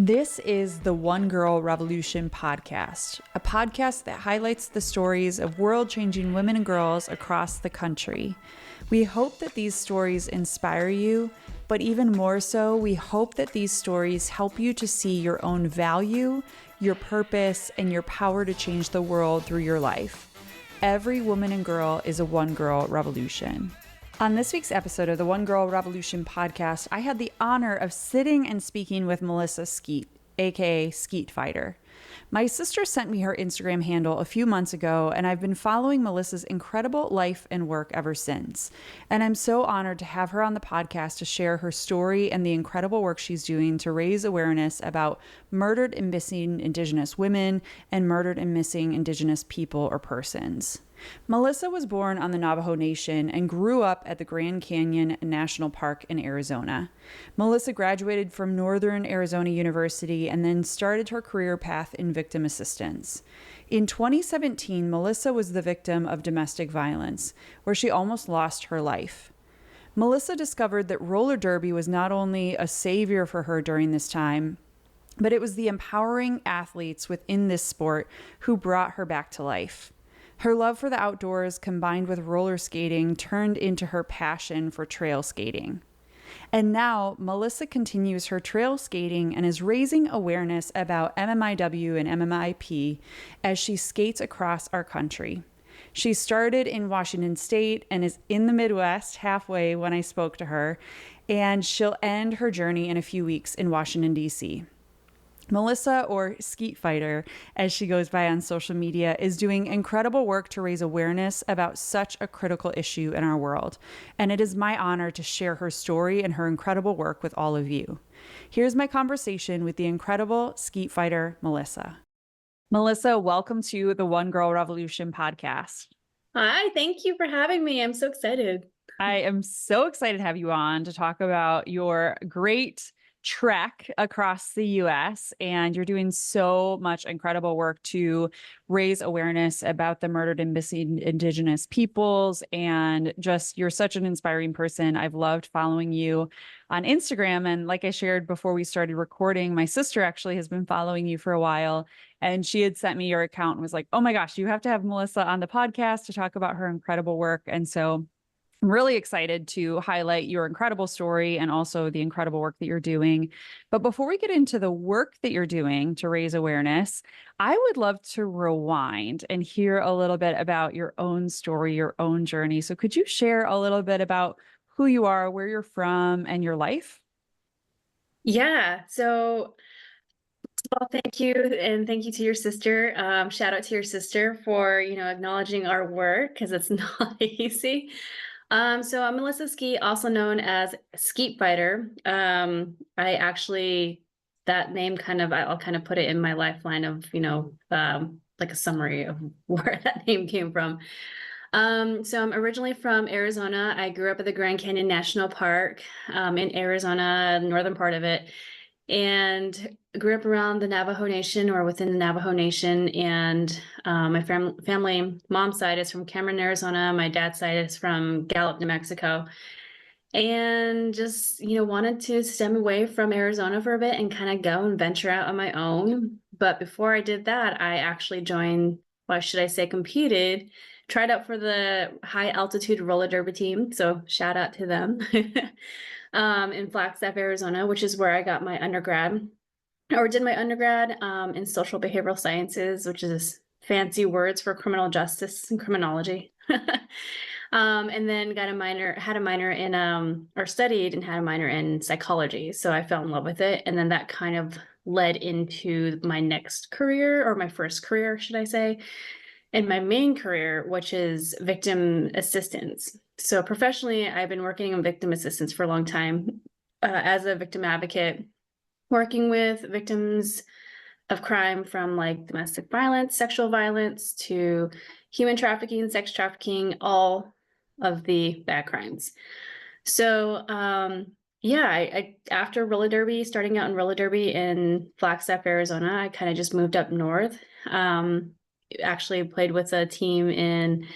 This is the One Girl Revolution podcast, a podcast that highlights the stories of world-changing women and girls across the country. We hope that these stories inspire you, but even more so, we hope that these stories help you to see your own value, your purpose, and your power to change the world through your life. Every woman and girl is a One Girl Revolution. On this week's episode of the One Girl Revolution podcast, I had the honor of sitting and speaking with Melissa Skeet, aka SkeetFighter. My sister sent me her Instagram handle a few months ago, and I've been following Melissa's incredible life and work ever since. And I'm so honored to have her on the podcast to share her story and the incredible work she's doing to raise awareness about murdered and missing Indigenous women and murdered and missing Indigenous people or persons. Melissa was born on the Navajo Nation and grew up at the Grand Canyon National Park in Arizona. Melissa graduated from Northern Arizona University and then started her career path in victim assistance. In 2017, Melissa was the victim of domestic violence, where she almost lost her life. Melissa discovered that roller derby was not only a savior for her during this time, but it was the empowering athletes within this sport who brought her back to life. Her love for the outdoors combined with roller skating turned into her passion for trail skating. And now Melissa continues her trail skating and is raising awareness about MMIW and MMIP as she skates across our country. She started in Washington State and is in the Midwest halfway when I spoke to her, and she'll end her journey in a few weeks in Washington, D.C. Melissa, or SkeetFighter, as she goes by on social media, is doing incredible work to raise awareness about such a critical issue in our world. And it is my honor to share her story and her incredible work with all of you. Here's my conversation with the incredible SkeetFighter, Melissa. Melissa, welcome to the One Girl Revolution podcast. Hi, thank you for having me. I'm so excited. I am so excited to have you on to talk about your great trek across the US, and you're doing so much incredible work to raise awareness about the murdered and missing Indigenous peoples, and just you're such an inspiring person. I've loved following you on Instagram, and like I shared before we started recording, my sister actually has been following you for a while, and she had sent me your account and was like, oh my gosh, you have to have Melissa on the podcast to talk about her incredible work. And so I'm really excited to highlight your incredible story and also the incredible work that you're doing. But before we get into the work that you're doing to raise awareness, I would love to rewind and hear a little bit about your own story, your own journey. So could you share a little bit about who you are, where you're from, and your life? Yeah. So, well, thank you. And thank you to your sister. Shout out to your sister for, acknowledging our work because it's not easy. So I'm Melissa Skeet, also known as SkeetFighter. I actually, that name I'll kind of put it in my lifeline of, like a summary of where that name came from. So I'm originally from Arizona. I grew up at the Grand Canyon National Park in Arizona, the northern part of it, and grew up around the Navajo Nation or within the Navajo Nation. And my family, mom's side is from Cameron, Arizona. My dad's side is from Gallup, New Mexico. And just, wanted to stem away from Arizona for a bit and kind of go and venture out on my own. But before I did that, I actually joined, why should I say competed, tried out for the high altitude roller derby team. So shout out to them in Flagstaff, Arizona, which is where I got my undergrad or did my undergrad in social behavioral sciences, which is fancy words for criminal justice and criminology. And then had a minor in, or studied and had a minor in psychology. So I fell in love with it. And then that kind of led into my next career, or my first career, should I say, and my main career, which is victim assistance. So professionally, I've been working in victim assistance for a long time as a victim advocate, working with victims of crime from like domestic violence, sexual violence, to human trafficking, sex trafficking, all of the bad crimes. So I after roller derby, starting out in roller derby in Flagstaff, Arizona, I kind of just moved up north. Actually played with a team in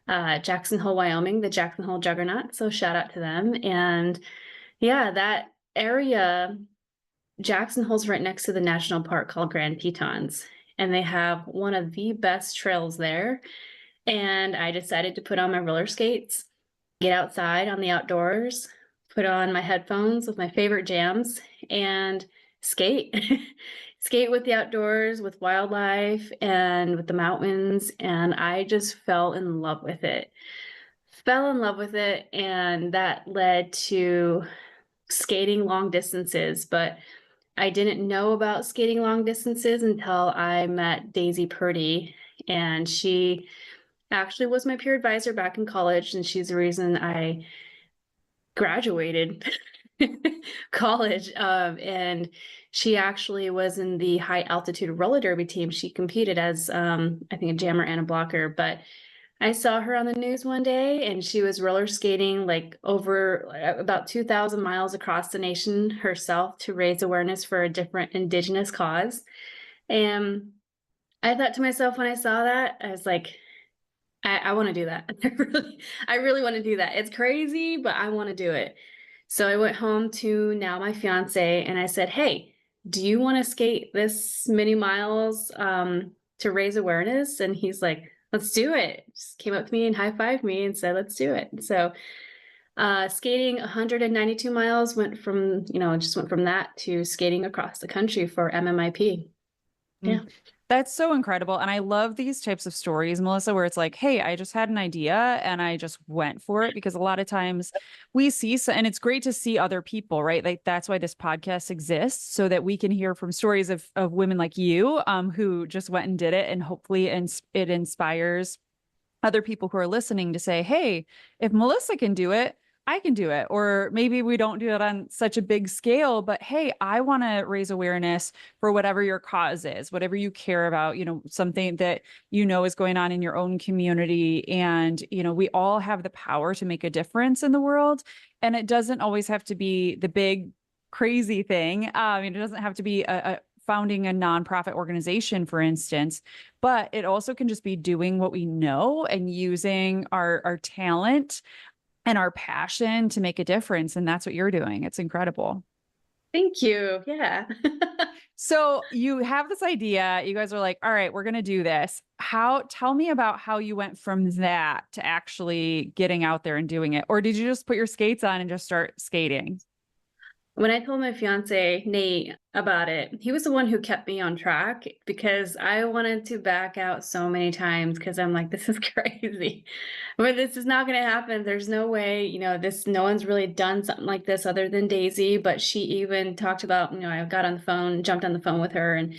Jackson Hole, Wyoming, the Jackson Hole Juggernaut. So shout out to them. And yeah, that area Jackson Hole's right next to the national park called Grand Tetons, and they have one of the best trails there. And I decided to put on my roller skates, get outside on the outdoors, put on my headphones with my favorite jams, and skate. Skate with the outdoors, with wildlife, and with the mountains. And I just fell in love with it. Fell in love with it, and that led to skating long distances. But I didn't know about skating long distances until I met Daisy Purdy, and she actually was my peer advisor back in college, and she's the reason I graduated college. And she actually was in the high altitude roller derby team. She competed as I think a jammer and a blocker, but I saw her on the news one day, and she was roller skating like over about 2,000 miles across the nation herself to raise awareness for a different Indigenous cause. And I thought to myself when I saw that, I was like, I want to do that. I really want to do that. It's crazy, but I want to do it. So I went home to now my fiance, and I said, hey, do you want to skate this many miles to raise awareness? And he's like, let's do it. Just came up to me and high-fived me and said, let's do it. So skating 192 miles went from that to skating across the country for MMIP. Yeah. That's so incredible. And I love these types of stories, Melissa, where it's like, hey, I just had an idea and I just went for it, because a lot of times we see, and it's great to see other people, right? Like that's why this podcast exists, so that we can hear from stories of women like you, who just went and did it. And hopefully it inspires other people who are listening to say, hey, if Melissa can do it, I can do it. Or maybe we don't do it on such a big scale, but hey, I want to raise awareness for whatever your cause is, whatever you care about, something that is going on in your own community. And, we all have the power to make a difference in the world. And it doesn't always have to be the big, crazy thing. It doesn't have to be a founding a nonprofit organization, for instance, but it also can just be doing what we know and using our talent and our passion to make a difference. And that's what you're doing. It's incredible. Thank you. Yeah. So you have this idea, you guys are like, all right, we're going to do this. Tell me about how you went from that to actually getting out there and doing it. Or did you just put your skates on and just start skating? When I told my fiance, Nate, about it, he was the one who kept me on track, because I wanted to back out so many times, because I'm like, this is crazy. But this is not going to happen. There's no way, no one's really done something like this other than Daisy. But she even talked about, I got on the phone, jumped on the phone with her, and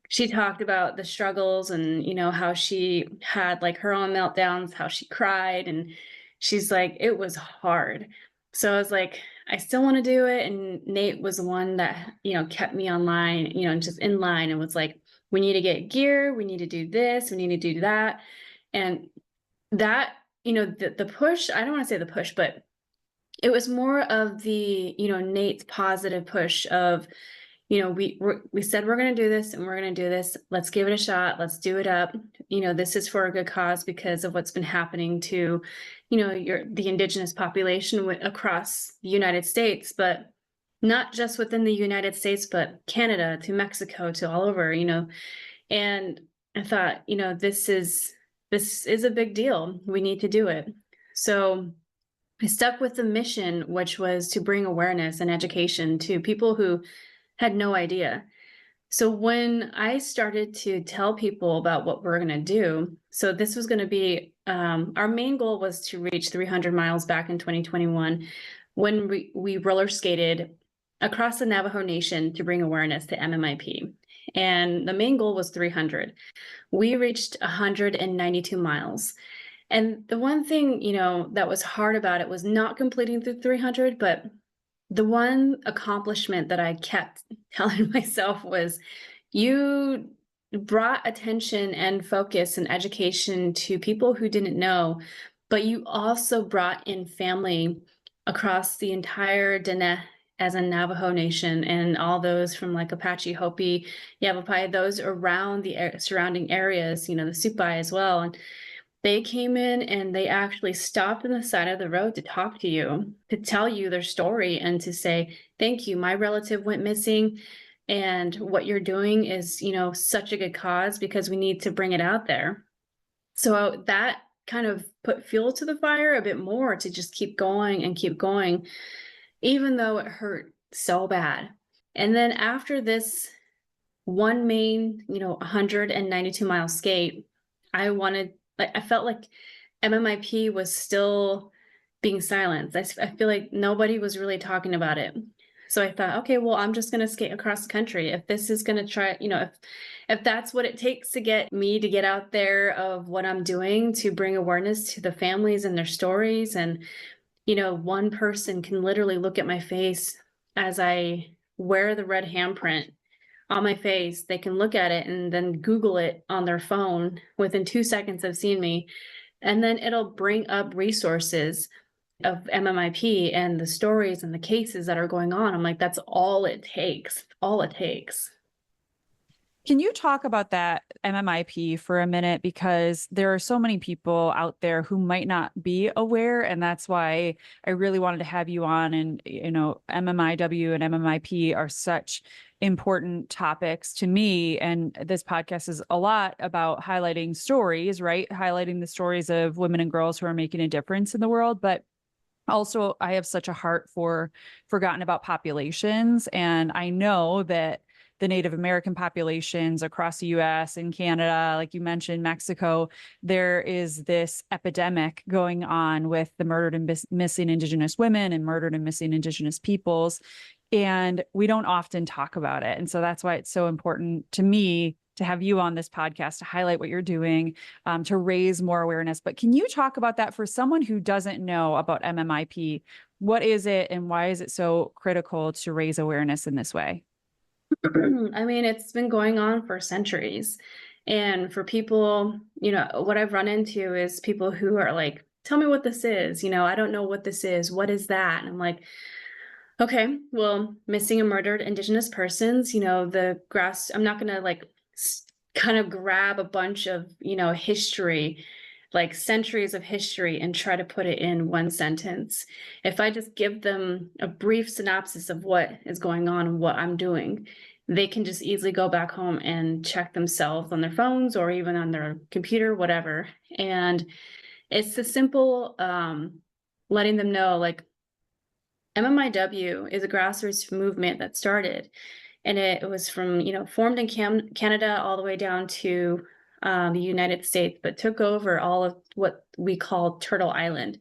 she talked about the struggles and, how she had like her own meltdowns, how she cried. And she's like, it was hard. So I was like, I still want to do it. And Nate was the one that, kept me online, and just in line, and was like, we need to get gear. We need to do this. We need to do that. And that, the push, I don't want to say the push, but it was more of the, Nate's positive push of, we said we're going to do this, and we're going to do this. Let's give it a shot. Let's do it up. This is for a good cause because of what's been happening to, the Indigenous population across the United States, but not just within the United States, but Canada to Mexico to all over, And I thought, this is a big deal. We need to do it. So I stuck with the mission, which was to bring awareness and education to people who had no idea. So when I started to tell people about what we're going to do, so this was going to be, our main goal was to reach 300 miles back in 2021, when we roller skated across the Navajo Nation to bring awareness to MMIP. And the main goal was 300. We reached 192 miles. And the one thing, that was hard about it was not completing through 300, but the one accomplishment that I kept telling myself was, you brought attention and focus and education to people who didn't know, but you also brought in family across the entire Diné as a Navajo Nation, and all those from like Apache, Hopi, Yavapai, those around the surrounding areas, the Supai as well. And they came in and they actually stopped on the side of the road to talk to you, to tell you their story, and to say, thank you. My relative went missing. and what you're doing is, such a good cause because we need to bring it out there. So that kind of put fuel to the fire a bit more to just keep going, even though it hurt so bad. And then after this one main, 192-mile skate, I felt like MMIP was still being silenced. I feel like nobody was really talking about it. So I thought, okay, well, I'm just going to skate across the country. If this is going to try, if that's what it takes to get me to get out there of what I'm doing to bring awareness to the families and their stories. And, one person can literally look at my face as I wear the red handprint on my face. They can look at it and then Google it on their phone within 2 seconds of seeing me. And then it'll bring up resources of MMIP and the stories and the cases that are going on. I'm like, that's all it takes. All it takes. Can you talk about that MMIP for a minute? Because there are so many people out there who might not be aware. And that's why I really wanted to have you on. And, MMIW and MMIP are such important topics to me. And this podcast is a lot about highlighting stories, right? Highlighting the stories of women and girls who are making a difference in the world. But also, I have such a heart for forgotten about populations. And I know that the Native American populations across the US and Canada, like you mentioned, Mexico, there is this epidemic going on with the murdered and missing Indigenous women and murdered and missing Indigenous peoples. And we don't often talk about it. And so that's why it's so important to me to have you on this podcast to highlight what you're doing, to raise more awareness. But can you talk about that for someone who doesn't know about MMIP? What is it and why is it so critical to raise awareness in this way? I mean, it's been going on for centuries. And for people, what I've run into is people who are like, tell me what this is. I don't know what this is. What is that? And I'm like, okay, well, missing and murdered Indigenous persons, I'm not going to kind of grab a bunch of, history, like centuries of history and try to put it in one sentence. If I just give them a brief synopsis of what is going on and what I'm doing, they can just easily go back home and check themselves on their phones or even on their computer, whatever. And it's the simple letting them know, like, MMIW is a grassroots movement that started, and it was from, formed in Canada all the way down to the United States, but took over all of what we call Turtle Island.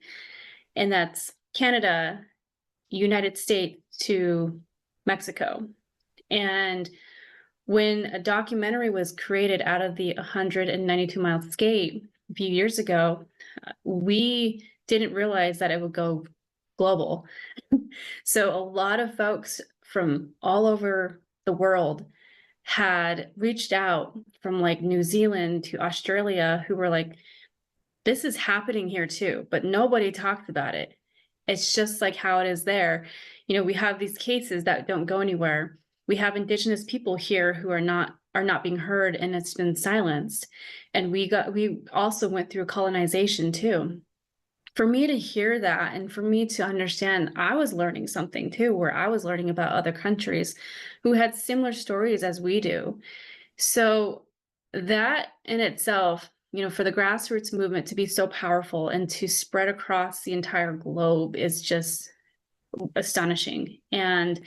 And that's Canada, United States to Mexico. And when a documentary was created out of the 192-mile skate a few years ago, we didn't realize that it would go global. So a lot of folks from all over the world had reached out, from like New Zealand to Australia, who were like, this is happening here too, but nobody talked about it. It's just like how it is there. We have these cases that don't go anywhere. We have Indigenous people here who are not being heard, and it's been silenced. And we also went through colonization too. For me to hear that and for me to understand, I was learning something too, where I was learning about other countries who had similar stories as we do. So that in itself, for the grassroots movement to be so powerful and to spread across the entire globe is just astonishing. And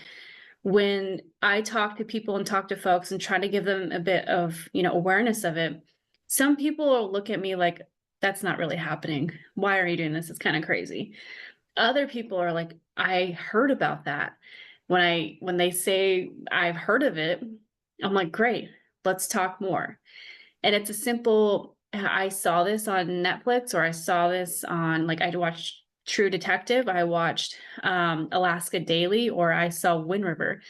when I talk to people and talk to folks and try to give them a bit of, awareness of it, some people will look at me like, that's not really happening. Why are you doing this? It's kind of crazy. Other people are like, I heard about that. When they say I've heard of it, I'm like, great, let's talk more. And it's a simple, I saw this on Netflix, or I saw this on, I watched True Detective, I watched Alaska Daily, or I saw Wind River.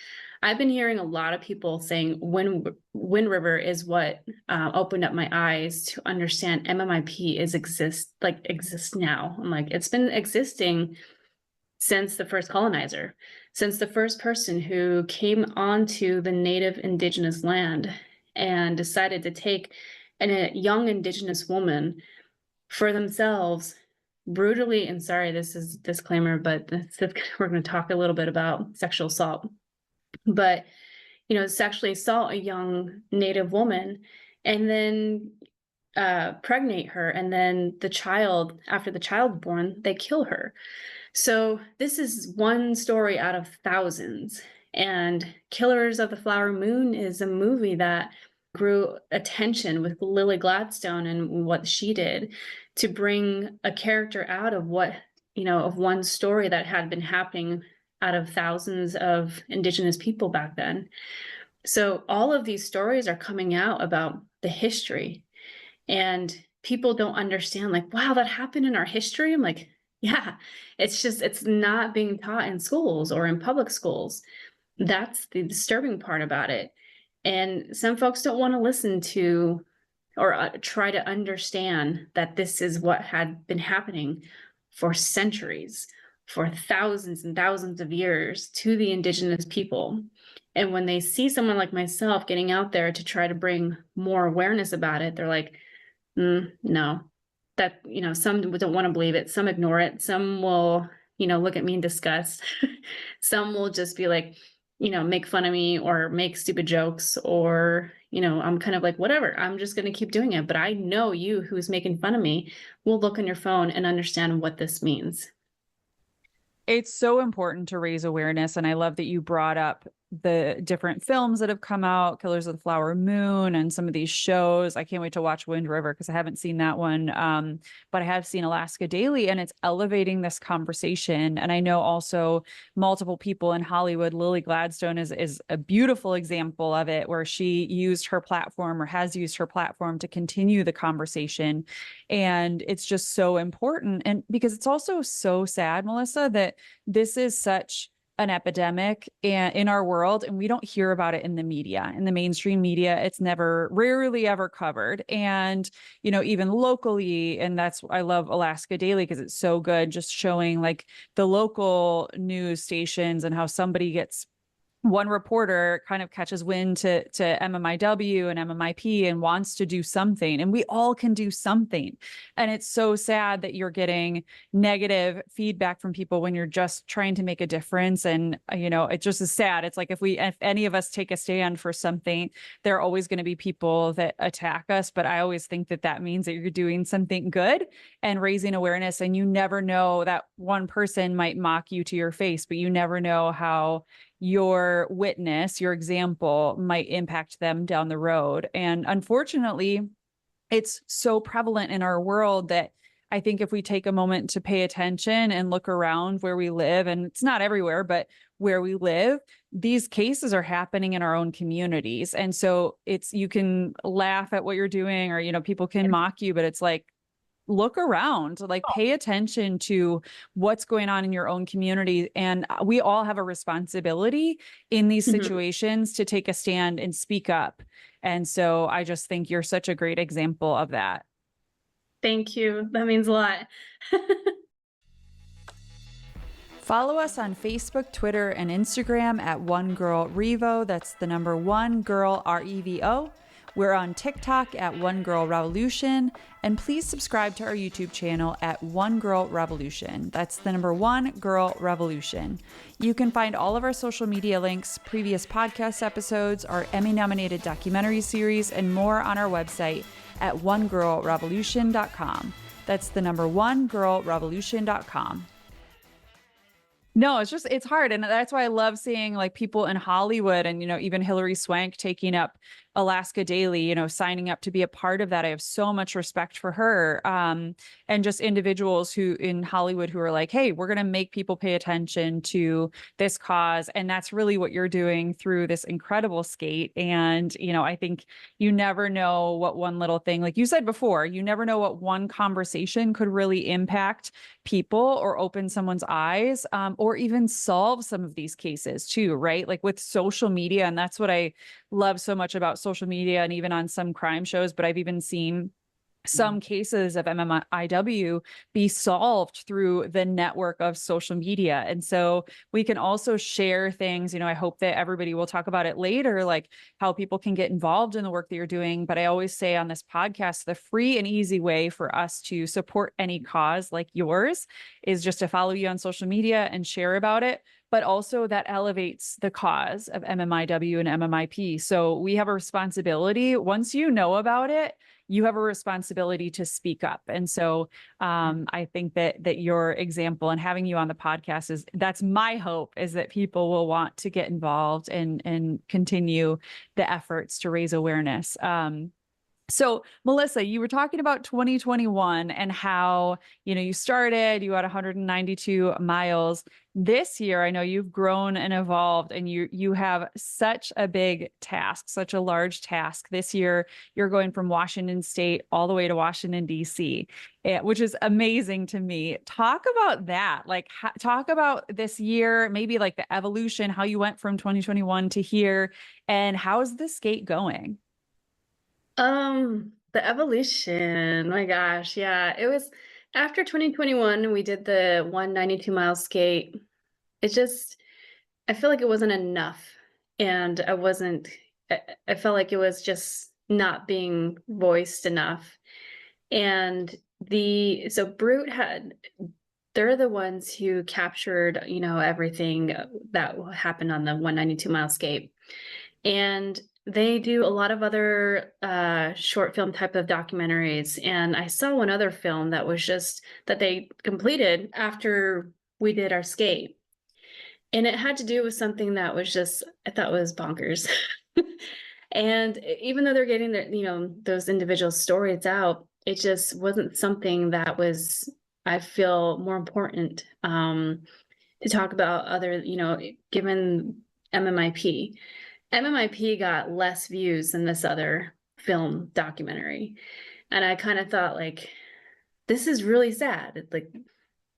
I've been hearing a lot of people saying Wind River is what opened up my eyes to understand MMIP exists now. I'm like, it's been existing since the first colonizer, since the first person who came onto the native Indigenous land and decided to take a young Indigenous woman for themselves brutally, and sorry, this is a disclaimer, but we're going to talk a little bit about sexual assault. But sexually assault a young Native woman and then pregnate her. And then after the child born, they kill her. So this is one story out of thousands. And Killers of the Flower Moon is a movie that grew attention with Lily Gladstone and what she did to bring a character out of of one story that had been happening out of thousands of Indigenous people back then. So all of these stories are coming out about the history, and people don't understand, like, wow, that happened in our history. I'm like, yeah, it's not being taught in schools or in public schools. That's the disturbing part about it. And some folks don't want to listen to or try to understand that this is what had been happening for centuries, for thousands and thousands of years to the Indigenous people. And when they see someone like myself getting out there to try to bring more awareness about it, they're like, no, that, some don't want to believe it. Some ignore it. Some will, look at me in disgust. Some will just be like, make fun of me or make stupid jokes, or, I'm kind of like, whatever, I'm just going to keep doing it. But I know you who's making fun of me will look on your phone and understand what this means. It's so important to raise awareness. And I love that you brought up the different films that have come out, Killers of the Flower Moon, and some of these shows. I can't wait to watch Wind River because I haven't seen that one. But I have seen Alaska Daily, and it's elevating this conversation. And I know also multiple people in Hollywood. Lily Gladstone is a beautiful example of it, where she used her platform, or has used her platform, to continue the conversation. And it's just so important. And because it's also so sad, Melissa, that this is such an epidemic in our world, and we don't hear about it in the media, in the mainstream media. It's rarely ever covered. And, even locally, and I love Alaska Daily because it's so good, just showing like the local news stations and how somebody gets, one reporter kind of catches wind to MMIW and MMIP and wants to do something, and we all can do something. And it's so sad that you're getting negative feedback from people when you're just trying to make a difference. And, it just is sad. It's like, if any of us take a stand for something, there are always going to be people that attack us. But I always think that means that you're doing something good and raising awareness. And you never know, that one person might mock you to your face, but you never know how your witness, your example, might impact them down the road. And unfortunately, it's so prevalent in our world that I think if we take a moment to pay attention and look around where we live, and it's not everywhere, but where we live, these cases are happening in our own communities. And so you can laugh at what you're doing, or, people can mock you, but it's like, look around, like pay attention to what's going on in your own community. And we all have a responsibility in these situations to take a stand and speak up. And so I just think you're such a great example of that. Thank you. That means a lot. Follow us on Facebook, Twitter, and Instagram at One Girl Revo. That's the number one girl, REVO. We're on TikTok at One Girl Revolution, and please subscribe to our YouTube channel at One Girl Revolution. That's the number One Girl Revolution. You can find all of our social media links, previous podcast episodes, our Emmy-nominated documentary series, and more on our website at onegirlrevolution.com. That's the number onegirlrevolution.com. No, it's hard. And that's why I love seeing like people in Hollywood and, even Hilary Swank taking up Alaska Daily, signing up to be a part of that. I have so much respect for her. And just individuals who in Hollywood who are like, hey, we're going to make people pay attention to this cause. And that's really what you're doing through this incredible skate. And, I think you never know what one little thing, like you said before, you never know what one conversation could really impact people or open someone's eyes, or even solve some of these cases too, right? Like with social media. And that's what I love so much about social media, and even on some crime shows, but I've even seen some cases of MMIW be solved through the network of social media. And so we can also share things, I hope that everybody will talk about it later, like how people can get involved in the work that you're doing. But I always say on this podcast, the free and easy way for us to support any cause like yours is just to follow you on social media and share about it. but also that elevates the cause of MMIW and MMIP. So we have a responsibility. Once you know about it, you have a responsibility to speak up. And so I think that your example and having you on the podcast that's my hope, is that people will want to get involved and continue the efforts to raise awareness. So Melissa, you were talking about 2021 and how, you started, you had 192 miles. This year, I know you've grown and evolved, and you have such a big task, such a large task. This year, you're going from Washington State all the way to Washington, D.C., which is amazing to me. Talk about that. Like, talk about this year, maybe like the evolution, how you went from 2021 to here, and how's the skate going? The evolution, my gosh, yeah. It was after 2021, we did the 192-mile skate. It just, I feel like it wasn't enough. And I felt like it was just not being voiced enough. And so Brute they're the ones who captured, everything that happened on the 192-mile skate. And they do a lot of other short film type of documentaries. And I saw one other film that they completed after we did our skate. And it had to do with something that I thought was bonkers. And even though they're getting those individual stories out, it just wasn't something that I feel more important to talk about given MMIP. MMIP got less views than this other film documentary. And I kind of thought, like, this is really sad. Like,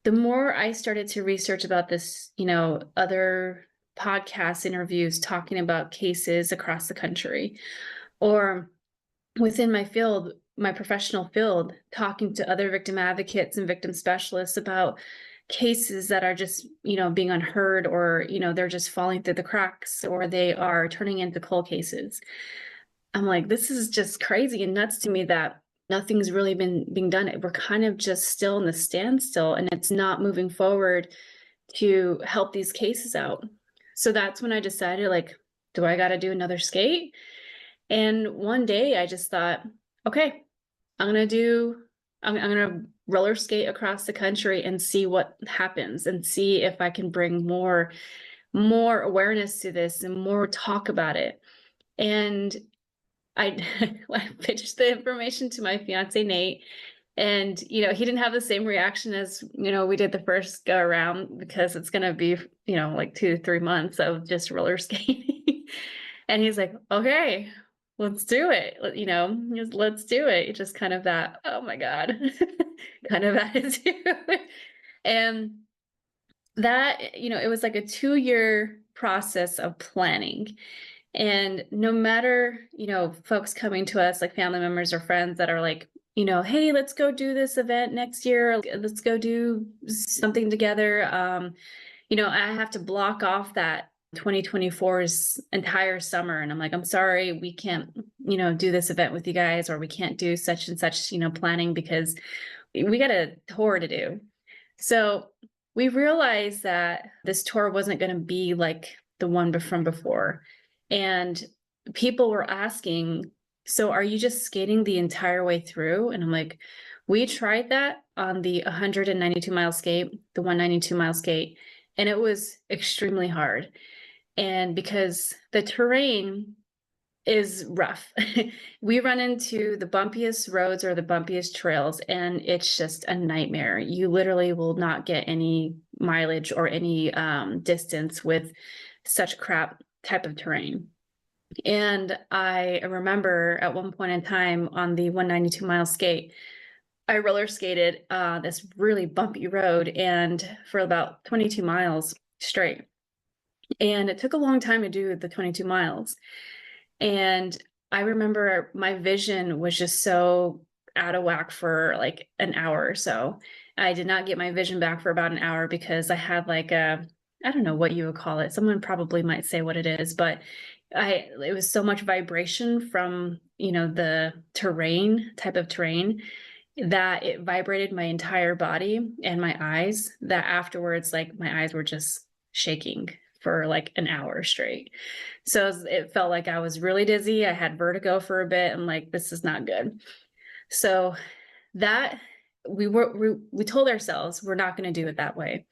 the more I started to research about this, other podcast interviews talking about cases across the country, or within my field, my professional field, talking to other victim advocates and victim specialists about cases that are just, being unheard, or, they're just falling through the cracks, or they are turning into cold cases. I'm like, this is just crazy and nuts to me that nothing's really been being done. We're kind of just still in the standstill, and it's not moving forward to help these cases out. So that's when I decided, like, do I got to do another skate? And one day I just thought, okay, I'm going to roller skate across the country and see what happens, and see if I can bring more awareness to this and more talk about it. And I pitched the information to my fiance, Nate, and, he didn't have the same reaction as, we did the first go around, because it's going to be, like 2-3 months of just roller skating. And he's like, okay, let's do it. Let's do it. Just kind of that, oh my God, kind of attitude. And that, it was like a 2-year process of planning. And no matter, folks coming to us, like family members or friends that are like, hey, let's go do this event next year. Let's go do something together. I have to block off that 2024's entire summer. And I'm like, I'm sorry, we can't, do this event with you guys, or we can't do such and such, planning, because we got a tour to do. So we realized that this tour wasn't going to be like the one from before. And people were asking, so are you just skating the entire way through? And I'm like, we tried that on the 192-mile skate, the 192-mile skate, and it was extremely hard. And because the terrain is rough, we run into the bumpiest roads or the bumpiest trails, and it's just a nightmare. You literally will not get any mileage or any distance with such crap type of terrain. And I remember at one point in time on the 192-mile skate, I roller skated this really bumpy road, and for about 22 miles straight. And it took a long time to do the 22 miles. And I remember my vision was just so out of whack for like an hour or so. I did not get my vision back for about an hour, because I had like I don't know what you would call it. Someone probably might say what it is, but it was so much vibration from, the type of terrain, that it vibrated my entire body and my eyes, that afterwards, like, my eyes were just shaking for like an hour straight. So it felt like I was really dizzy. I had vertigo for a bit. I'm like, this is not good. So that we told ourselves we're not going to do it that way.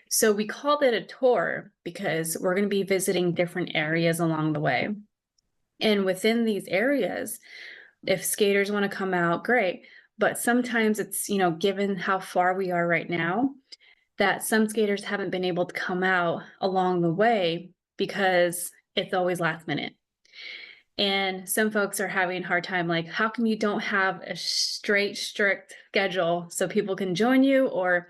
So we called it a tour because we're going to be visiting different areas along the way. And within these areas, if skaters want to come out, great. But sometimes it's, you know, given how far we are right now, that some skaters haven't been able to come out along the way because it's always last minute. And some folks are having a hard time, like, how come you don't have a straight, strict schedule so people can join you, or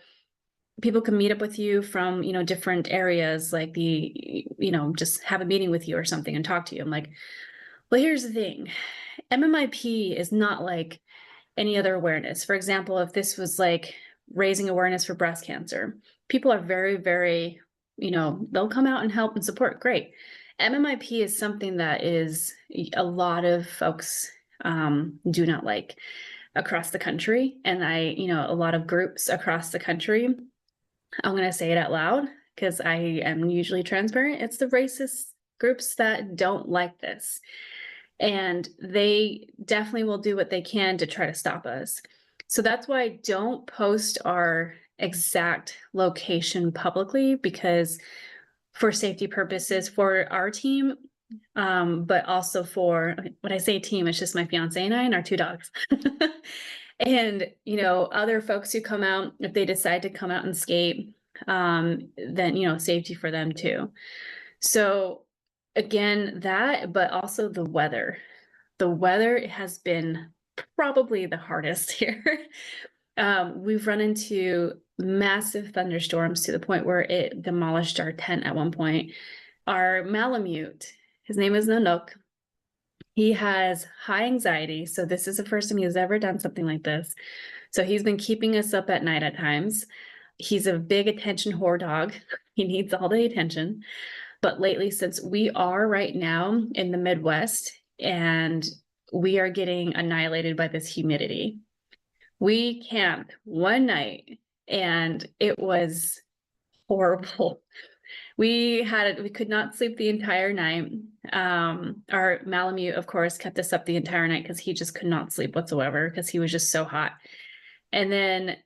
people can meet up with you from, you know, different areas, like you know, just have a meeting with you or something and talk to you. I'm like, well, here's the thing. MMIP is not like any other awareness. For example, if this was like raising awareness for breast cancer, people are very, very, you know, they'll come out and help and support. Great. MMIP is something that is a lot of folks do not like across the country. And you know, a lot of groups across the country, I'm going to say it out loud because I am usually transparent. It's the racist groups that don't like this. And they definitely will do what they can to try to stop us. So that's why I don't post our exact location publicly, because for safety purposes for our team, but also for, when I say team, it's just my fiance and I and our 2 dogs. And, you know, other folks who come out, if they decide to come out and skate, then, you know, safety for them too. So again, that, but also the weather. The weather has been probably the hardest here. We've run into massive thunderstorms to the point where it demolished our tent at one point. Our Malamute, his name is Nanook. He has high anxiety. So this is the first time he's ever done something like this. So he's been keeping us up at night at times. He's a big attention whore dog. He needs all the attention. But lately, since we are right now in the Midwest and we are getting annihilated by this humidity, we camped one night and it was horrible. We could not sleep the entire night. Our Malamute, of course, kept us up the entire night because he just could not sleep whatsoever because he was just so hot. And then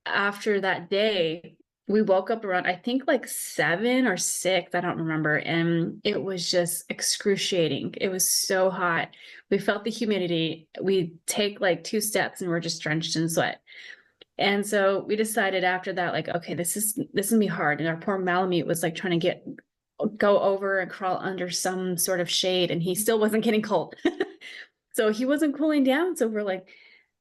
after that day, we woke up around, I think like 7 or 6, I don't remember. And it was just excruciating. It was so hot. We felt the humidity. We take like 2 steps and we're just drenched in sweat. And so we decided after that, like, okay, this is gonna be hard. And our poor Malamute was like trying to go over and crawl under some sort of shade, and he still wasn't getting cold. So he wasn't cooling down. So we're like,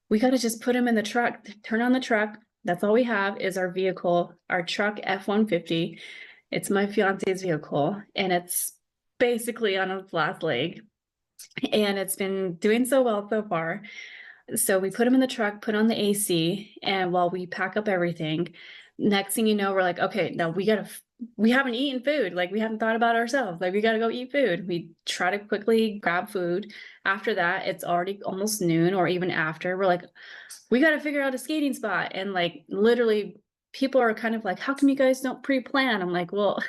we got to just put him in the truck, turn on the truck. That's all we have is our vehicle, our truck F-150. It's my fiance's vehicle, and it's basically on its last leg. And it's been doing so well so far. So we put him in the truck, put on the AC, and while we pack up everything, next thing you know, we're like, okay, now we haven't eaten food. Like, we haven't thought about ourselves. Like, we got to go eat food. We try to quickly grab food. After that, it's already almost noon, or even after. We're like, we got to figure out a skating spot. And like, literally, people are kind of like, how come you guys don't pre-plan? I'm like, well,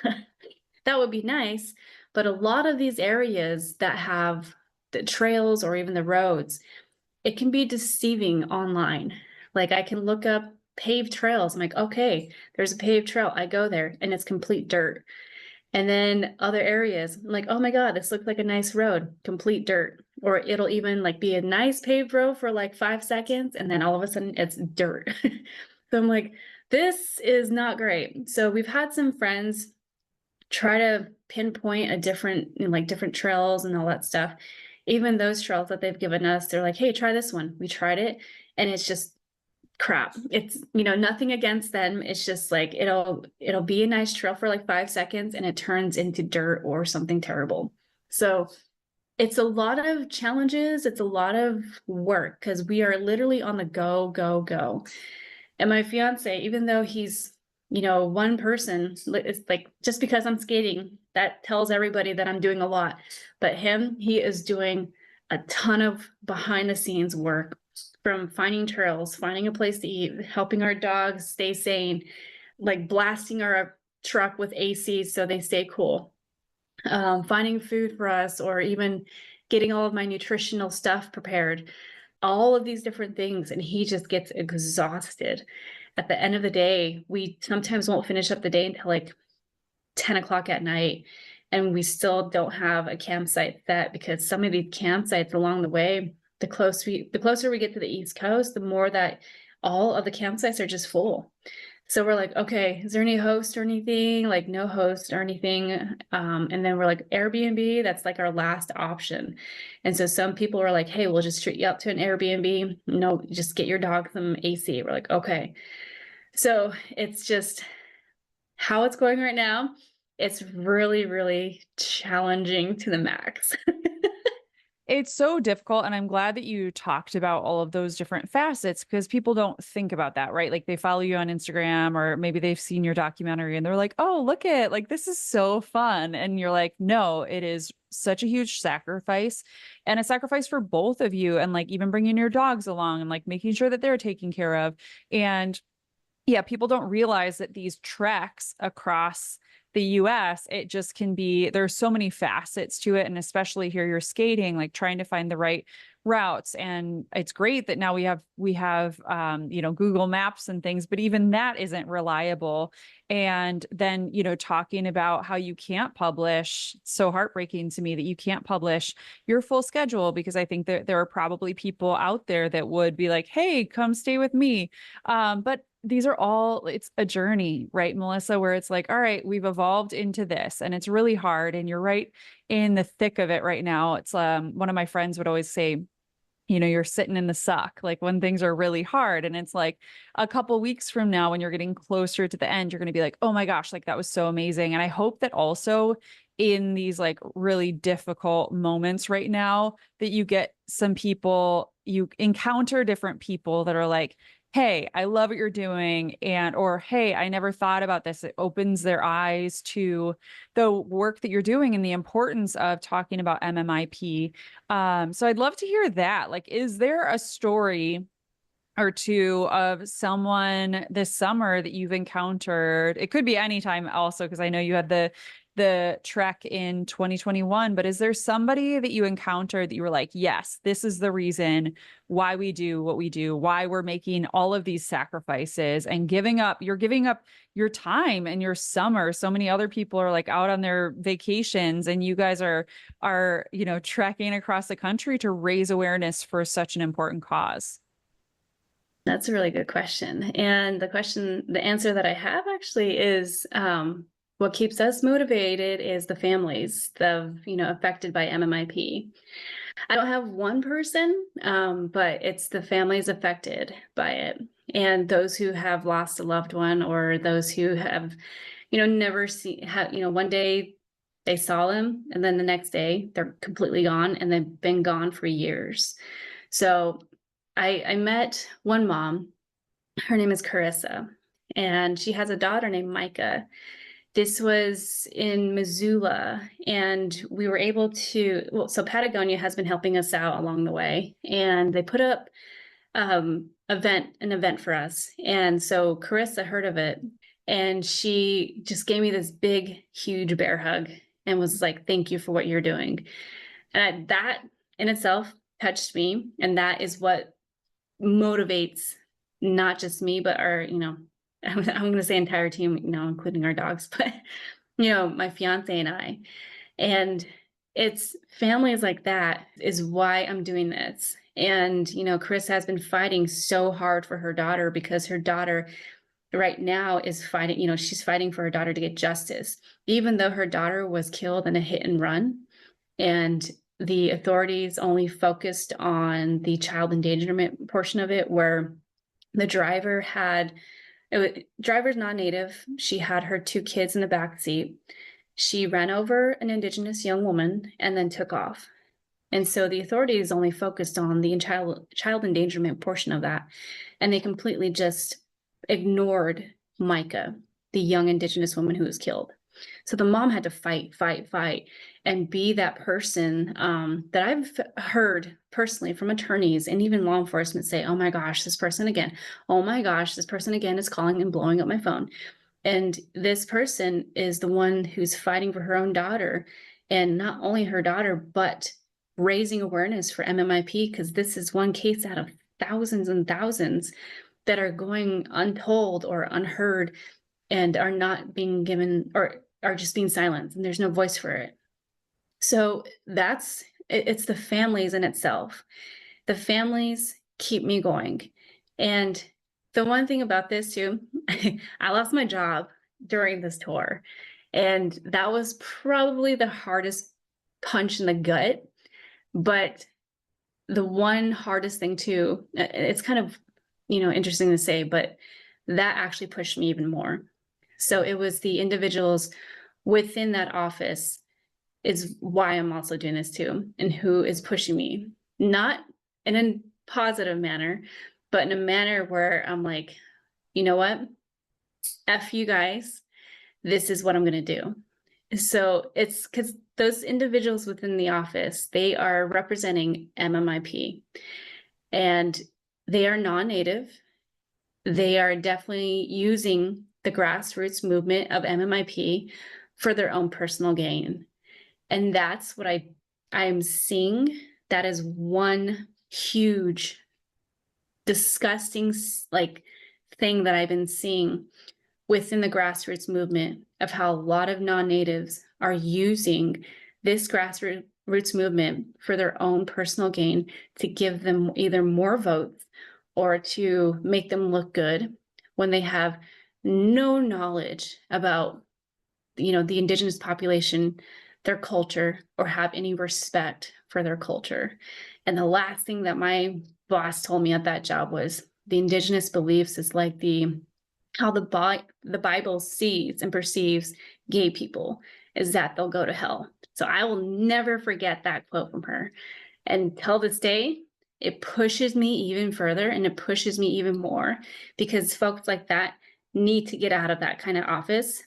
that would be nice. But a lot of these areas that have the trails or even the roads, it can be deceiving online. Like, I can look up paved trails. I'm like, okay, there's a paved trail. I go there and it's complete dirt. And then other areas, I'm like, oh my God, this looks like a nice road, complete dirt. Or it'll even like be a nice paved road for like 5 seconds. And then all of a sudden it's dirt. So I'm like, this is not great. So we've had some friends try to pinpoint different trails and all that stuff. Even those trails that they've given us, they're like, hey, try this one. We tried it and it's just crap. It's, you know, nothing against them. It's just like, it'll be a nice trail for like 5 seconds and it turns into dirt or something terrible. So it's a lot of challenges. It's a lot of work because we are literally on the go, go, go. And my fiance, even though he's, you know, one person, it's like, just because I'm skating, that tells everybody that I'm doing a lot. But he is doing a ton of behind the scenes work, from finding trails, finding a place to eat, helping our dogs stay sane, like blasting our truck with AC so they stay cool. Finding food for us, or even getting all of my nutritional stuff prepared, all of these different things. And he just gets exhausted. At the end of the day, we sometimes won't finish up the day until like 10 o'clock at night. And we still don't have a campsite set, because some of these campsites along the way, the closer we get to the East Coast, the more that all of the campsites are just full. So we're like, okay, is there any host or anything? Like no host or anything. And then we're like, Airbnb, that's like our last option. And so some people were like, hey, we'll just treat you up to an Airbnb. No, just get your dog some AC. We're like, okay. So it's just how it's going right now. It's really, really challenging to the max. It's so difficult. And I'm glad that you talked about all of those different facets, because people don't think about that, right? Like they follow you on Instagram, or maybe they've seen your documentary and they're like, oh, look at, like, this is so fun. And you're like, no, it is such a huge sacrifice, and a sacrifice for both of you. And like even bringing your dogs along and like making sure that they're taken care of. And yeah, people don't realize that these treks across the US, it just can be, there's so many facets to it. And especially here, you're skating, like trying to find the right routes. And it's great that now we have Google Maps and things, but even that isn't reliable. And then, talking about how you can't publish, it's so heartbreaking to me that you can't publish your full schedule, because I think that there are probably people out there that would be like, hey, come stay with me. But these are all, it's a journey, right, Melissa, where it's like, all right, we've evolved into this and it's really hard. And you're right in the thick of it right now. It's one of my friends would always say, you're sitting in the suck, like when things are really hard. And it's like a couple weeks from now, when you're getting closer to the end, you're going to be like, oh my gosh, like that was so amazing. And I hope that also in these like really difficult moments right now, that you get some people, you encounter different people that are like, hey, I love what you're doing. Or, hey, I never thought about this. It opens their eyes to the work that you're doing and the importance of talking about MMIP. So I'd love to hear that. Like, is there a story or two of someone this summer that you've encountered? It could be anytime also, because I know you had the trek in 2021, but is there somebody that you encountered that you were like, yes, this is the reason why we do what we do, why we're making all of these sacrifices and you're giving up your time and your summer. So many other people are like out on their vacations, and you guys are trekking across the country to raise awareness for such an important cause. That's a really good question. And the answer that I have actually is, what keeps us motivated is the families affected by MMIP. I don't have one person, but it's the families affected by it, and those who have lost a loved one, or those who have, never seen, one day they saw them, and then the next day they're completely gone, and they've been gone for years. So I met one mom. Her name is Carissa, and she has a daughter named Micah. This was in Missoula, and we were able to, so Patagonia has been helping us out along the way, and they put up an event for us. And so Carissa heard of it, and she just gave me this big, huge bear hug and was like, thank you for what you're doing. And that in itself touched me. And that is what motivates not just me, but our, I'm going to say entire team, including our dogs, but, my fiance and I. And it's families like that is why I'm doing this. And, Chris has been fighting so hard for her daughter, because her daughter right now is fighting, she's fighting for her daughter to get justice, even though her daughter was killed in a hit and run. And the authorities only focused on the child endangerment portion of it, where the driver's non-native. She had her 2 kids in the back seat. She ran over an Indigenous young woman and then took off. And so the authorities only focused on the child endangerment portion of that. And they completely just ignored Micah, the young Indigenous woman who was killed. So the mom had to fight, and be that person that I've heard personally from attorneys and even law enforcement say, oh my gosh, this person again. Oh my gosh, this person again is calling and blowing up my phone. And this person is the one who's fighting for her own daughter, and not only her daughter, but raising awareness for MMIP, because this is one case out of thousands and thousands that are going untold or unheard and are not being given, or are just being silenced, and there's no voice for it. So it's the families in itself. The families keep me going. And the one thing about this too, I lost my job during this tour. And that was probably the hardest punch in the gut. But the one hardest thing too, it's kind of, interesting to say, but that actually pushed me even more. So it was the individuals within that office is why I'm also doing this too, and who is pushing me, not in a positive manner, but in a manner where I'm like, you know what? F you guys, this is what I'm going to do. So it's because those individuals within the office, they are representing MMIP, and they are non-native. They are definitely using the grassroots movement of MMIP for their own personal gain. And that's what I'm seeing. That is one huge, disgusting, like, thing that I've been seeing within the grassroots movement, of how a lot of non-natives are using this grassroots movement for their own personal gain, to give them either more votes or to make them look good, when they have no knowledge about, the Indigenous population, their culture, or have any respect for their culture. And the last thing that my boss told me at that job was, the Indigenous beliefs is like how the Bible sees and perceives gay people, is that they'll go to hell. So I will never forget that quote from her. And till this day, it pushes me even further, and it pushes me even more, because folks like that need to get out of that kind of office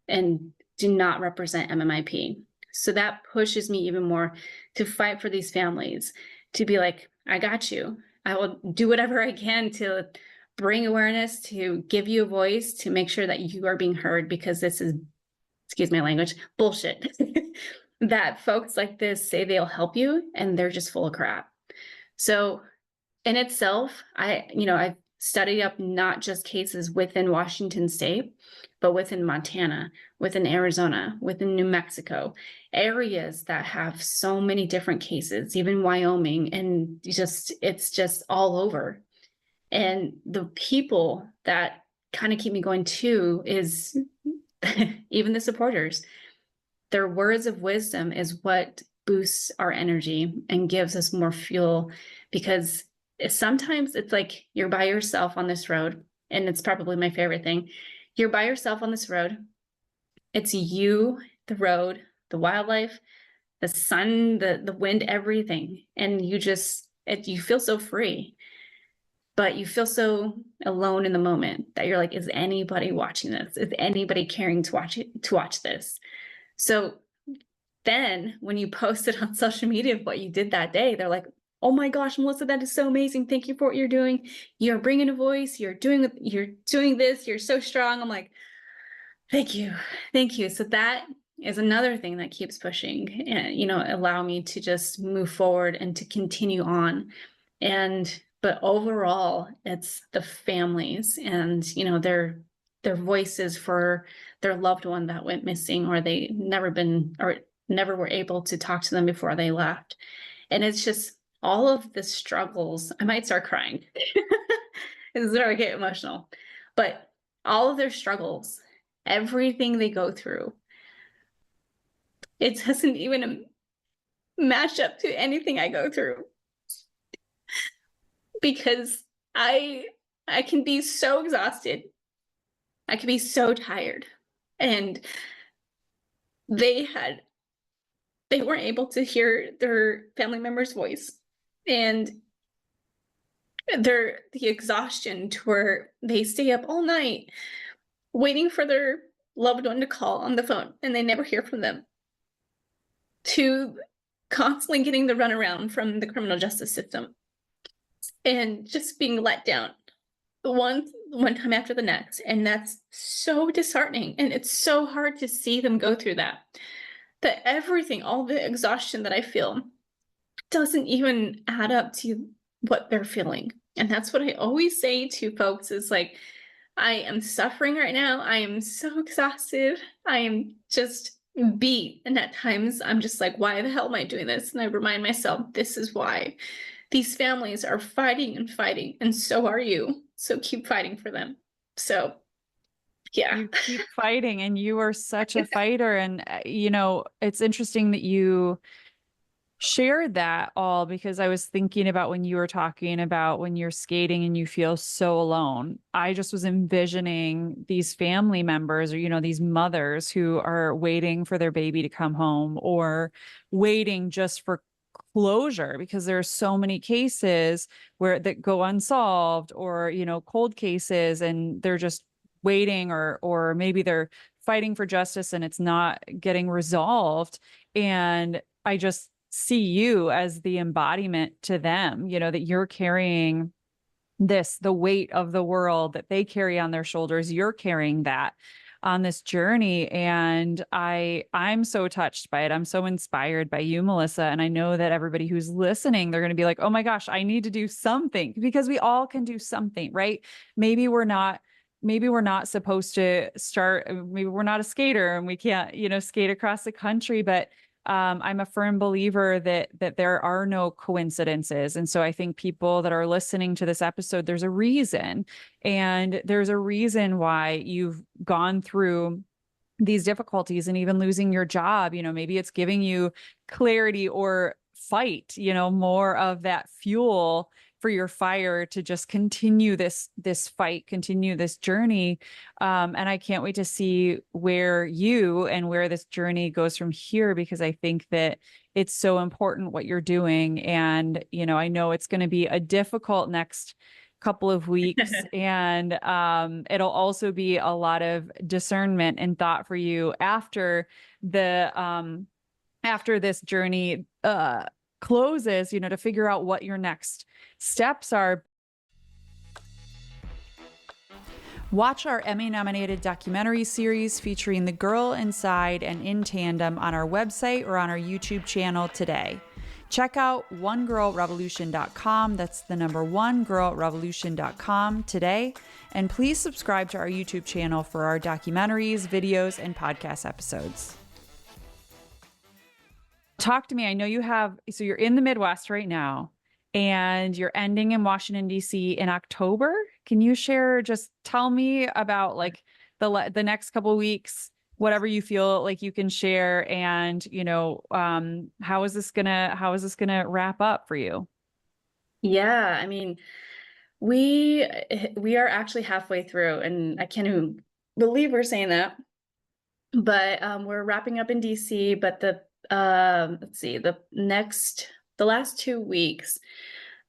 and do not represent MMIP. So that pushes me even more to fight for these families, to be like, I got you. I will do whatever I can to bring awareness, to give you a voice, to make sure that you are being heard, because this is, excuse my language, bullshit. That folks like this say they'll help you, and they're just full of crap. So in itself, I've studied up not just cases within Washington State, but within Montana, within Arizona, within New Mexico, areas that have so many different cases, even Wyoming, and it's just all over. And the people that kind of keep me going too is even the supporters. Their words of wisdom is what boosts our energy and gives us more fuel, because sometimes it's like you're by yourself on this road, and it's probably my favorite thing. You're by yourself on this road. It's you, the road, the wildlife, the sun, the wind, everything. And you feel so free, but you feel so alone in the moment that you're like, is anybody watching this? Is anybody caring to watch this? So then when you post it on social media of what you did that day, they're like, oh my gosh, Melissa, that is so amazing. Thank you for what you're doing. You're bringing a voice. You're doing this. You're so strong. I'm like, thank you. Thank you. So that is another thing that keeps pushing and, allow me to just move forward and to continue on. But overall, it's the families and, their voices for their loved one that went missing, or they never were able to talk to them before they left. And it's just all of the struggles. I might start crying. This is where I get emotional. But all of their struggles, everything they go through, it doesn't even match up to anything I go through. Because I can be so exhausted. I can be so tired. And they weren't able to hear their family member's voice, and the exhaustion to where they stay up all night waiting for their loved one to call on the phone, and they never hear from them, to constantly getting the runaround from the criminal justice system and just being let down one time after the next. And that's so disheartening. And it's so hard to see them go through that. That everything, all the exhaustion that I feel doesn't even add up to what they're feeling. And that's what I always say to folks is like, I am suffering right now. I am so exhausted. I am just beat. And at times I'm just like, why the hell am I doing this? And I remind myself, this is why. These families are fighting and fighting, and so are you. So keep fighting for them. So, yeah. You keep fighting, and you are such a fighter. And, it's interesting that you shared that all, because I was thinking about when you were talking about when you're skating and you feel so alone. I just was envisioning these family members, or, these mothers who are waiting for their baby to come home, or waiting just for closure, because there are so many cases that go unsolved, or, cold cases, and they're just waiting, or maybe they're fighting for justice and it's not getting resolved. And I just see you as the embodiment to them, that you're carrying the weight of the world that they carry on their shoulders. You're carrying that on this journey. And I'm so touched by it. I'm so inspired by you, Melissa. And I know that everybody who's listening, they're going to be like, oh my gosh, I need to do something, because we all can do something, right? Maybe we're not supposed to start. Maybe we're not a skater and we can't, skate across the country, but I'm a firm believer that there are no coincidences. And so I think people that are listening to this episode, there's a reason. And there's a reason why you've gone through these difficulties, and even losing your job. Maybe it's giving you clarity or fight, more of that fuel for your fire to just continue this fight, continue this journey. And I can't wait to see where this journey goes from here, because I think that it's so important what you're doing. And, I know it's going to be a difficult next couple of weeks, and it'll also be a lot of discernment and thought for you after this journey closes, to figure out what your next steps are. Watch our Emmy-nominated documentary series featuring The Girl Inside and In Tandem on our website or on our YouTube channel today. Check out onegirlrevolution.com. That's the number onegirlrevolution.com today. And please subscribe to our YouTube channel for our documentaries, videos, and podcast episodes. Talk to me. I know so you're in the Midwest right now, and you're ending in Washington, D.C. in October. Can you tell me about like the next couple of weeks, whatever you feel like you can share, and, how is this gonna wrap up for you? Yeah, I mean, we are actually halfway through, and I can't even believe we're saying that. But we're wrapping up in DC, but let's see, the last 2 weeks,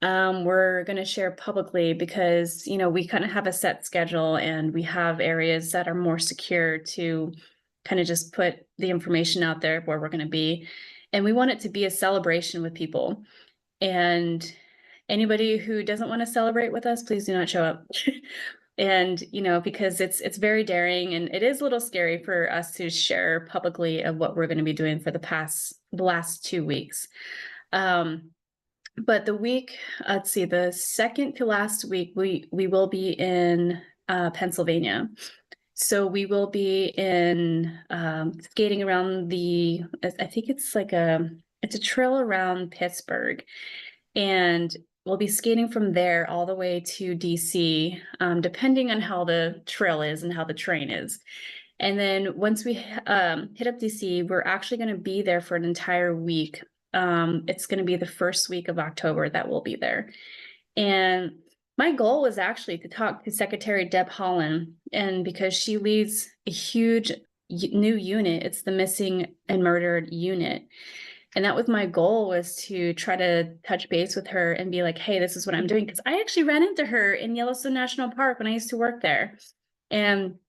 we're going to share publicly, because, we kind of have a set schedule, and we have areas that are more secure to kind of just put the information out there where we're going to be. And we want it to be a celebration with people. And anybody who doesn't want to celebrate with us, please do not show up. And, because it's very daring, and it is a little scary for us to share publicly of what we're going to be doing for the last 2 weeks. But the second to last week, we will be in Pennsylvania. So we will be skating around I think it's it's a trail around Pittsburgh. And we'll be skating from there all the way to DC, depending on how the trail is and how the terrain is. And then once we hit up DC, we're actually going to be there for an entire week. It's going to be the first week of October that we'll be there. And my goal was actually to talk to Secretary Deb Haaland, and because she leads a huge new unit, it's the Missing and Murdered Unit. And that was my goal, was to try to touch base with her and be like, hey, this is what I'm doing. Because I actually ran into her in Yellowstone National Park when I used to work there. And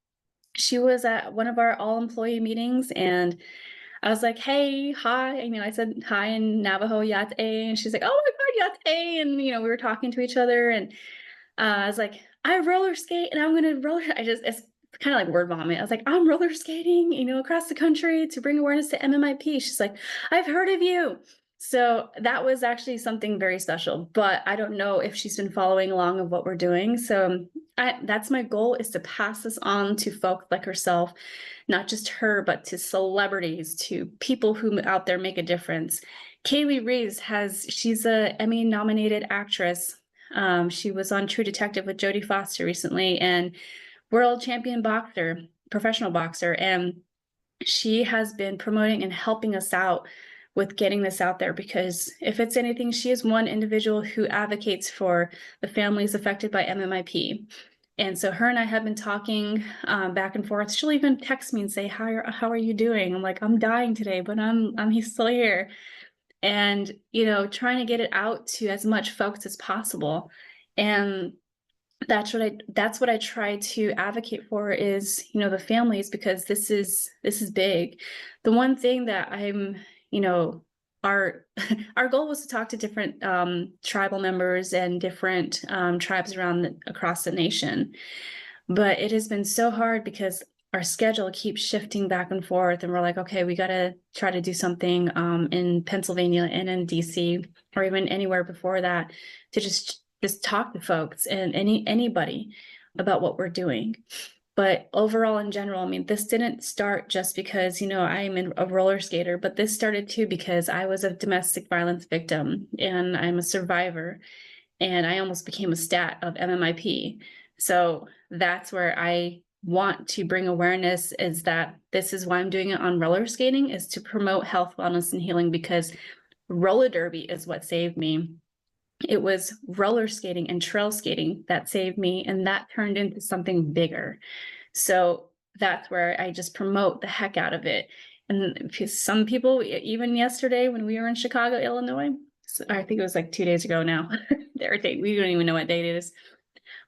she was at one of our all-employee meetings, and I was like, hey, hi. I said hi in Navajo, Yate. And she's like, oh my God, Yate. And, we were talking to each other. And I was like, I roller skate and I'm going to roller. It's kind of like word vomit. I was like, I'm roller skating, across the country to bring awareness to MMIP. She's like, I've heard of you. So that was actually something very special, but I don't know if she's been following along of what we're doing. So that's my goal, is to pass this on to folks like herself, not just her, but to celebrities, to people who out there make a difference. Kaylee Reeves she's a Emmy nominated actress. She was on True Detective with Jodie Foster recently, and world champion boxer, professional boxer. And she has been promoting and helping us out with getting this out there, because if it's anything, she is one individual who advocates for the families affected by MMIP. And so her and I have been talking back and forth. She'll even text me and say, how are you doing? I'm like, I'm dying today, but I'm still here. And, trying to get it out to as much folks as possible. And that's what I try to advocate for, is, the families, because this is big. The one thing that our our goal was to talk to different tribal members and different tribes across the nation. But it has been so hard because our schedule keeps shifting back and forth, and we're like, okay, we got to try to do something in Pennsylvania and in DC, or even anywhere before that, to just talk to folks and anybody about what we're doing. But overall, in general, I mean, this didn't start just because, I'm a roller skater, but this started too because I was a domestic violence victim and I'm a survivor, and I almost became a stat of MMIP. So that's where I want to bring awareness, is that this is why I'm doing it on roller skating, is to promote health, wellness, and healing, because roller derby is what saved me. It was roller skating and trail skating that saved me, and that turned into something bigger. So that's where I just promote the heck out of it. And some people, even yesterday when we were in Chicago, Illinois, I think it was like 2 days ago now, their date, we don't even know what date it is.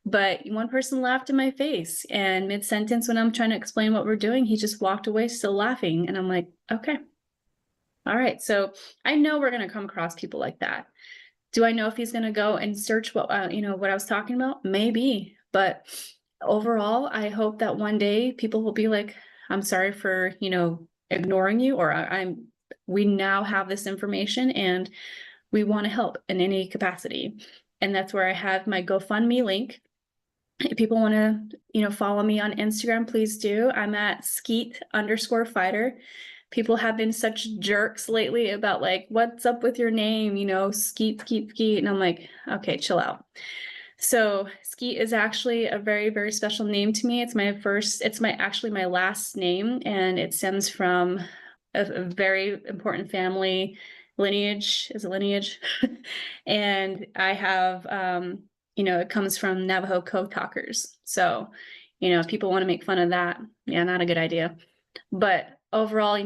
But one person laughed in my face, and mid-sentence, when I'm trying to explain what we're doing, he just walked away still laughing. And I'm like, okay, all right. So I know we're going to come across people like that. Do I know if he's going to go and search what I was talking about? Maybe. But overall, I hope that one day people will be like, I'm sorry for, ignoring you, or we now have this information and we want to help in any capacity. And that's where I have my GoFundMe link. If people want to, follow me on Instagram, please do. I'm at Skeet_fighter. People have been such jerks lately about like, what's up with your name? Skeet, Skeet, Skeet. And I'm like, okay, chill out. So Skeet is actually a very, very special name to me. It's actually my last name, and it stems from a very important family lineage. Is a lineage. And I have, it comes from Navajo code talkers. So, if people want to make fun of that, yeah, not a good idea. But overall,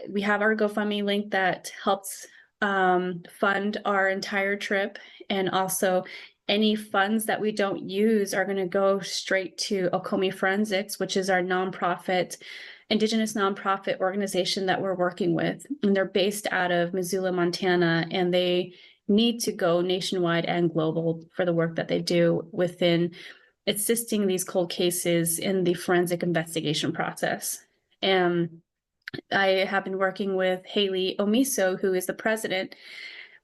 we have our GoFundMe link that helps fund our entire trip. And also any funds that we don't use are going to go straight to Okomi Forensics, which is our Indigenous nonprofit organization that we're working with. And they're based out of Missoula, Montana, and they need to go nationwide and global for the work that they do within assisting these cold cases in the forensic investigation process. And I have been working with Haley Omiso, who is the president,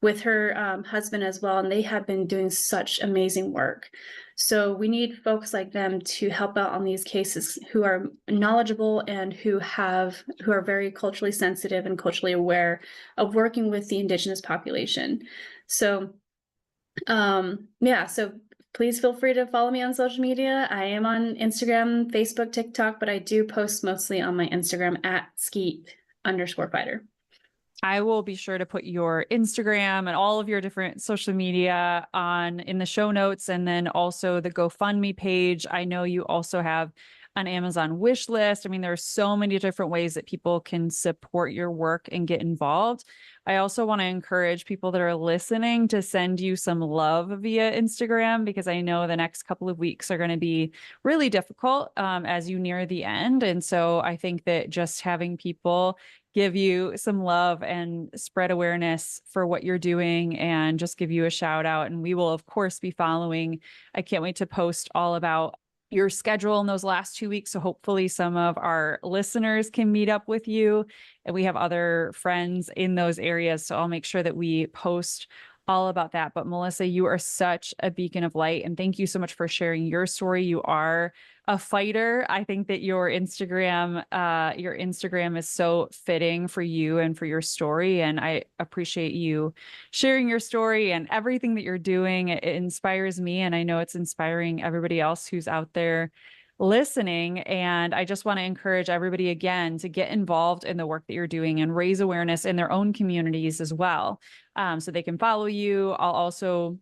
with her husband as well, and they have been doing such amazing work. So we need folks like them to help out on these cases, who are knowledgeable and who are very culturally sensitive and culturally aware of working with the Indigenous population. So so please feel free to follow me on social media. I am on Instagram, Facebook, TikTok, but I do post mostly on my Instagram at Skeet_fighter. I will be sure to put your Instagram and all of your different social media in the show notes, and then also the GoFundMe page. I know you also have an Amazon wish list. I mean, there are so many different ways that people can support your work and get involved. I also want to encourage people that are listening to send you some love via Instagram, because I know the next couple of weeks are going to be really difficult as you near the end. And so I think that just having people give you some love and spread awareness for what you're doing and just give you a shout out. And we will, of course, be following. I can't wait to post all about your schedule in those last 2 weeks. So hopefully some of our listeners can meet up with you. And we have other friends in those areas. So I'll make sure that we post all about that. But Melissa, you are such a beacon of light. And thank you so much for sharing your story. You are a fighter. I think that your Instagram is so fitting for you and for your story. And I appreciate you sharing your story and everything that you're doing. It inspires me. And I know it's inspiring everybody else who's out there listening. And I just want to encourage everybody again to get involved in the work that you're doing and raise awareness in their own communities as well. So they can follow you. I'll also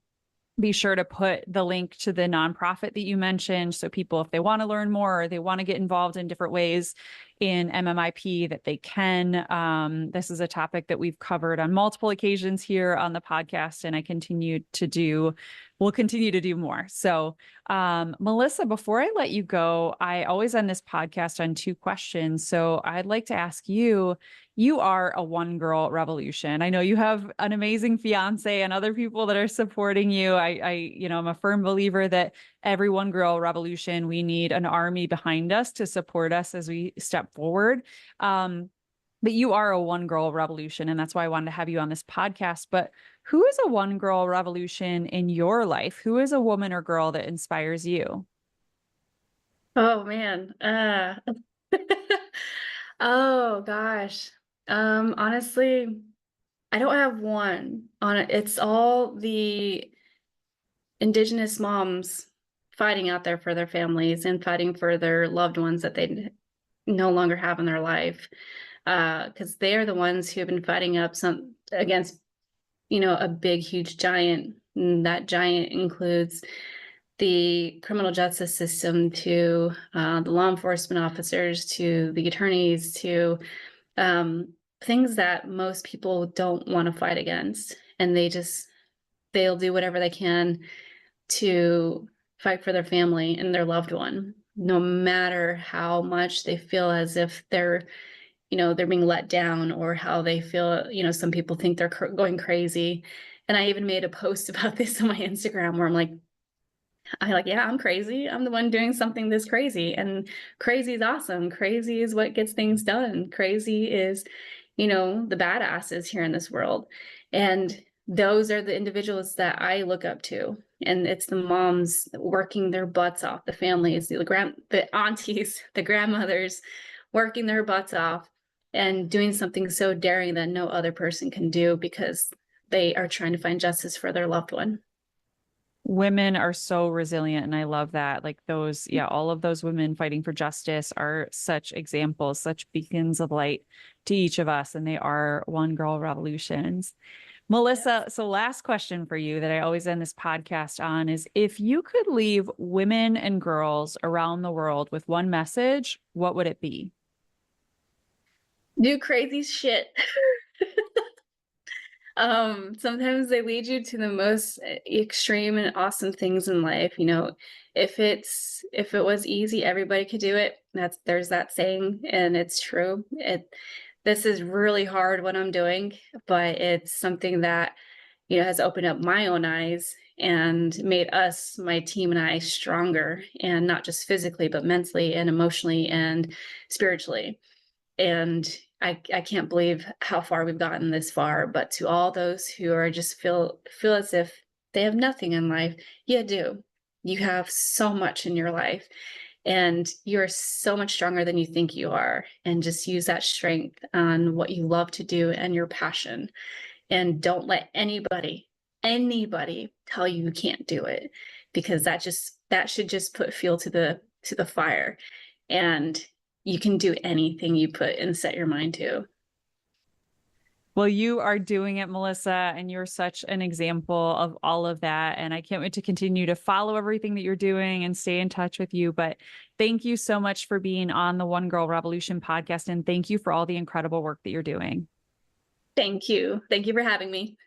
be sure to put the link to the nonprofit that you mentioned. So people, if they want to learn more or they want to get involved in different ways in MMIP, that they can. This is a topic that we've covered on multiple occasions here on the podcast, and we'll continue to do more. So Melissa, before I let you go, I always end this podcast on 2 questions. So I'd like to ask you, you are a one girl revolution. I know you have an amazing fiance and other people that are supporting you. I'm a firm believer that every one girl revolution, we need an army behind us to support us as we step forward. But you are a one girl revolution, and that's why I wanted to have you on this podcast. But who is a one girl revolution in your life? Who is a woman or girl that inspires you? Oh man. Oh gosh. Honestly, I don't have one on it. It's all the Indigenous moms fighting out there for their families and fighting for their loved ones that they no longer have in their life. Because they are the ones who have been fighting up against, a big, huge giant. And that giant includes the criminal justice system to the law enforcement officers, to the attorneys, to things that most people don't want to fight against. And they'll do whatever they can to fight for their family and their loved one, no matter how much they feel as if they're being let down, or how they feel, some people think they're going crazy. And I even made a post about this on my Instagram where yeah, I'm crazy. I'm the one doing something this crazy, and crazy is awesome. Crazy is what gets things done. Crazy is, the badasses here in this world. And those are the individuals that I look up to. And it's the moms working their butts off, the families, the aunties, the grandmothers working their butts off and doing something so daring that no other person can do, because they are trying to find justice for their loved one. Women are so resilient, and I love that. Like all of those women fighting for justice are such examples, such beacons of light to each of us, and they are one girl revolutions. Melissa, so last question for you that I always end this podcast on is, if you could leave women and girls around the world with one message, what would it be? Do crazy shit. Sometimes they lead you to the most extreme and awesome things in life. If it was easy, everybody could do it. There's that saying, and it's true. This is really hard what I'm doing, but it's something that, has opened up my own eyes and made us, my team and I, stronger, and not just physically, but mentally and emotionally and spiritually. And I can't believe how far we've gotten this far. But to all those who are just feel as if they have nothing in life, you do. You have so much in your life, and you're so much stronger than you think you are. And just use that strength on what you love to do and your passion. And don't let anybody tell you can't do it, because that should just put fuel to the fire. And you can do anything you put and set your mind to. Well, you are doing it, Melissa, and you're such an example of all of that. And I can't wait to continue to follow everything that you're doing and stay in touch with you. But thank you so much for being on the One Girl Revolution podcast. And thank you for all the incredible work that you're doing. Thank you. Thank you for having me.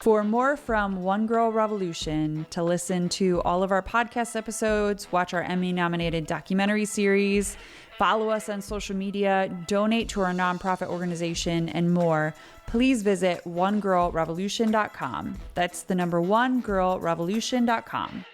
For more from One Girl Revolution, to listen to all of our podcast episodes, watch our Emmy-nominated documentary series, follow us on social media, donate to our nonprofit organization, and more, please visit onegirlrevolution.com. That's the number onegirlrevolution.com.